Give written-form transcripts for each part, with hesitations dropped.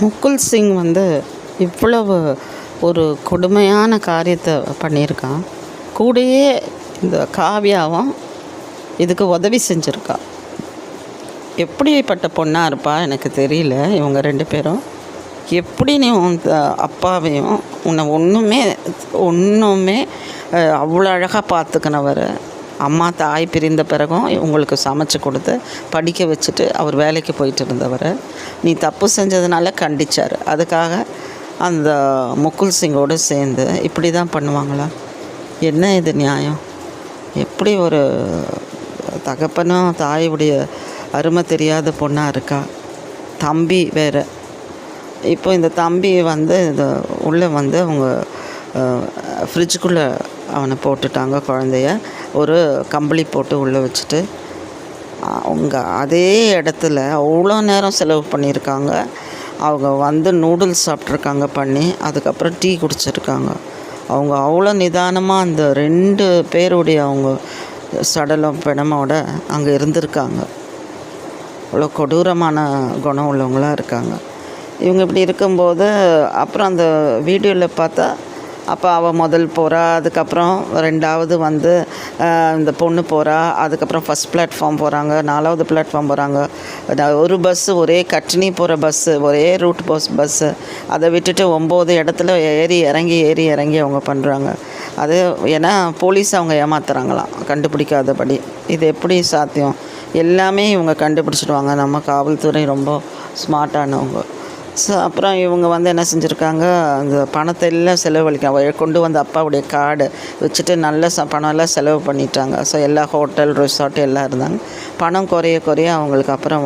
முகுல் சிங் இவ்வளவு ஒரு கொடுமையான காரியத்தை பண்ணியிருக்கான். கூடயே இந்த காவ்யாவும் இதுக்கு உதவி செஞ்சுருக்கா. எப்படிப்பட்ட பொண்ணாக இருப்பா எனக்கு தெரியல. இவங்க 2 பேரும் எப்படி நீ அப்பாவையும் உன்னை ஒன்றுமே அவ்வளோ அழகாக பார்த்துக்கினவர், அம்மா தாய் பிரிந்த பிறகும் உங்களுக்கு சமைச்சு கொடுத்து படிக்க வச்சுட்டு அவர் வேலைக்கு போயிட்டு இருந்தவர், நீ தப்பு செஞ்சதுனால கண்டிச்சார். அதுக்காக அந்த முகுல் சிங்கோடு சேர்ந்து இப்படி தான் பண்ணுவாங்களா? என்ன இது நியாயம்? எப்படி ஒரு தகப்பனும் தாயுடைய அருமை தெரியாத பொண்ணாக இருக்கா? தம்பி வேறு. இப்போ இந்த தம்பி இந்த உள்ளே அவங்க ஃப்ரிட்ஜுக்குள்ளே அவனை போட்டுட்டாங்க. குழந்தைய ஒரு கம்பளி போட்டு உள்ளே வச்சுட்டு அவங்க அதே இடத்துல அவ்வளோ நேரம் செலவு பண்ணியிருக்காங்க. அவங்க நூடுல்ஸ் சாப்பிட்ருக்காங்க பண்ணி, அதுக்கப்புறம் டீ குடிச்சிருக்காங்க. அவங்க அவ்வளோ நிதானமாக அந்த 2 பேருடைய அவங்க சடலம் பிணமோட அங்கே இருந்திருக்காங்க. அவ்வளோ கொடூரமான குணம் உள்ளவங்களாக இருக்காங்க. இவங்க இப்படி இருக்கும்போது அப்புறம் அந்த வீடியோவில் பார்த்தா அப்போ அவள் முதல் போகிறா, அதுக்கப்புறம் 2வது இந்த பொண்ணு போகிறா, அதுக்கப்புறம் ஃபஸ்ட் பிளாட்ஃபார்ம் போகிறாங்க, 4வது பிளாட்ஃபார்ம் போகிறாங்க. ஒரு பஸ்ஸு ஒரே கட்டினி போகிற பஸ்ஸு, ஒரே ரூட் பஸ்ஸு, அதை விட்டுட்டு 9 இடத்துல ஏறி இறங்கி அவங்க பண்ணுறாங்க. அது ஏன்னா போலீஸ் அவங்க ஏமாத்துறாங்களாம் கண்டுபிடிக்காதபடி. இது எப்படி சாத்தியம்? எல்லாமே இவங்க கண்டுபிடிச்சிடுவாங்க. நம்ம காவல்துறை ரொம்ப ஸ்மார்ட்டானவங்க. ஸோ அப்புறம் இவங்க என்ன செஞ்சுருக்காங்க, அந்த பணத்தை எல்லாம் செலவழிக்க கொண்டு வந்த அப்பாவுடைய கார்டு வச்சுட்டு நல்ல பணம்லாம் செலவு பண்ணிட்டாங்க. ஸோ எல்லா ஹோட்டல் ரிசார்ட் எல்லாம் இருந்தாங்க. பணம் குறைய அவங்களுக்கு அப்புறம்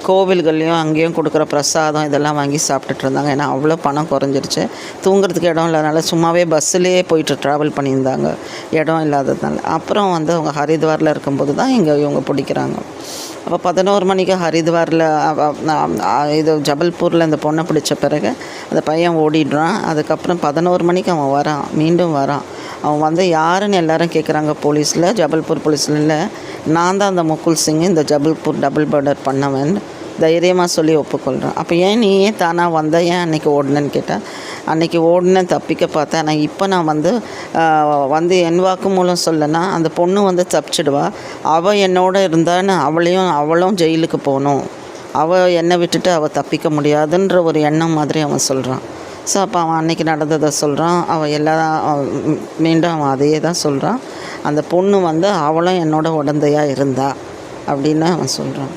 கோவில்கள்லையும் அங்கேயும் கொடுக்குற பிரசாதம் இதெல்லாம் வாங்கி சாப்பிட்டுட்டு இருந்தாங்க. ஏன்னா அவ்வளோ பணம் குறைஞ்சிருச்சு. தூங்குறதுக்கு இடம் இல்லாதனால சும்மாவே பஸ்ஸுலேயே போயிட்டு ட்ராவல் பண்ணியிருந்தாங்க, இடம் இல்லாததுனால. அப்புறம் அவங்க ஹரித்வாரில் இருக்கும்போது தான் இவங்க பிடிக்கிறாங்க. அப்போ 11 மணிக்கு ஹரித்வாரில் இது ஜபல்பூரில் இந்த பொண்ணை பிடிச்ச பிறகு அந்த பையன் ஓடிடுறான். அதுக்கப்புறம் 11 மணிக்கு அவன் வரான், மீண்டும் வரான். அவன் யாருன்னு எல்லோரும் கேட்குறாங்க போலீஸில், ஜபல்பூர் போலீஸில். இல்லை, நான் தான் அந்த முகுல் சிங், இந்த ஜபல்பூர் டபுள் மர்டர் பண்ணவன் தைரியமாக சொல்லி ஒப்புக்கொள்கிறான். அப்போ நீ ஏன் தானாக ஏன் அன்றைக்கி ஓடுனேன்னு கேட்டேன். அன்றைக்கி ஓடுனேன், தப்பிக்க பார்த்தேன். ஆனால் இப்போ நான் என் வாக்கு மூலம் சொல்லனா அந்த பொண்ணு தப்பிச்சிடுவா. அவள் என்னோட இருந்தான்னு அவளும் ஜெயிலுக்கு போகணும், அவள் என்னை விட்டுட்டு அவள் தப்பிக்க முடியாதுன்ற ஒரு எண்ணம் மாதிரி அவன் சொல்கிறான். ஸோ அப்போ அவன் அன்றைக்கி நடந்ததை சொல்கிறான். அவன் மீண்டும் அவன் அதையே தான் சொல்கிறான். அந்த பொண்ணு அவளும் என்னோட உடந்தையாக இருந்தா அப்படின்னு அவன் சொல்கிறான்.